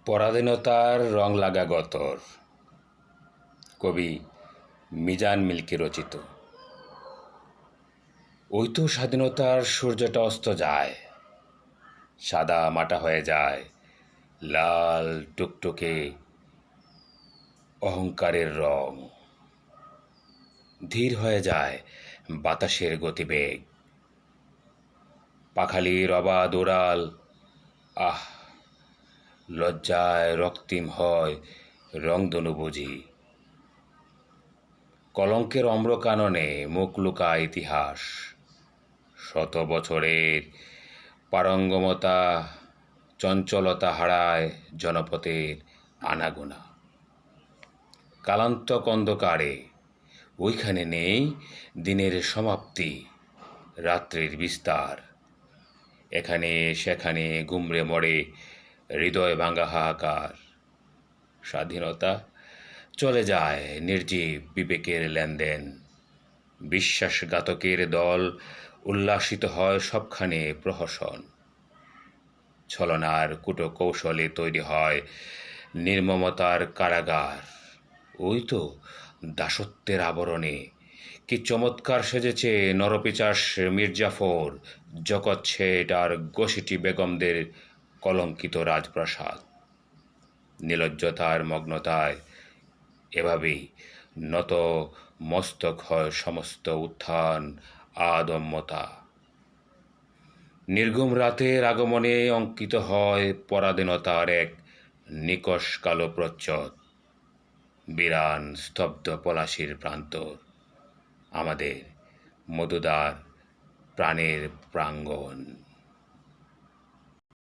পরাধীনতার রং লাগা গতর, কবি মিজান মিল্কি রচিত। ওই তো স্বাধীনতার সূর্যটা অস্ত যায়, সাদা মাটা হয়ে যায় লাল টুকটুকে অহংকারের রং। ধীর হয়ে যায় বাতাসের গতিবেগ, পাখালির অবাধ ওড়াল, আহ, লজ্জায় রক্তিম হয় রংধনু বুঝি। কলঙ্কের অম্রকাননে মুখ লুকায় ইতিহাস, শত বছরের পারঙ্গমতা চঞ্চলতা হারায় জনপথের আনাগোনা। কালান্তক অন্ধকারে ওইখানে নেই দিনের সমাপ্তি, রাত্রির বিস্তার। এখানে সেখানে গুমরে মরে হৃদয় ভাঙা হাহাকার। স্বাধীনতা চলে যায় নির্জীব বিবেকের লেনদেন, বিশ্বাসঘাতকের দল উল্লাসিত হয় সবখানে প্রহসন। ছলনার কুটো কৌশলে তৈরি হয় নির্মমতার কারাগার। ওই তো দাসত্বের আবরণে কি চমৎকার সেজেছে নরপিচাস মির্জাফর, জগৎ শেঠ আর গোসিটি বেগমদের কলঙ্কিত রাজপ্রাসাদ। নির্লজ্জতার মগ্নতায় এভাবেই নত মস্তক হয় সমস্ত উত্থান আদম্যতা। নির্ঘুম রাতের আগমনে অঙ্কিত হয় পরাধীনতার এক নিকষ কালো প্রচ্ছদ। বিরান স্তব্ধ পলাশির প্রান্তর, আমাদের মধুদার প্রাণের প্রাঙ্গণ।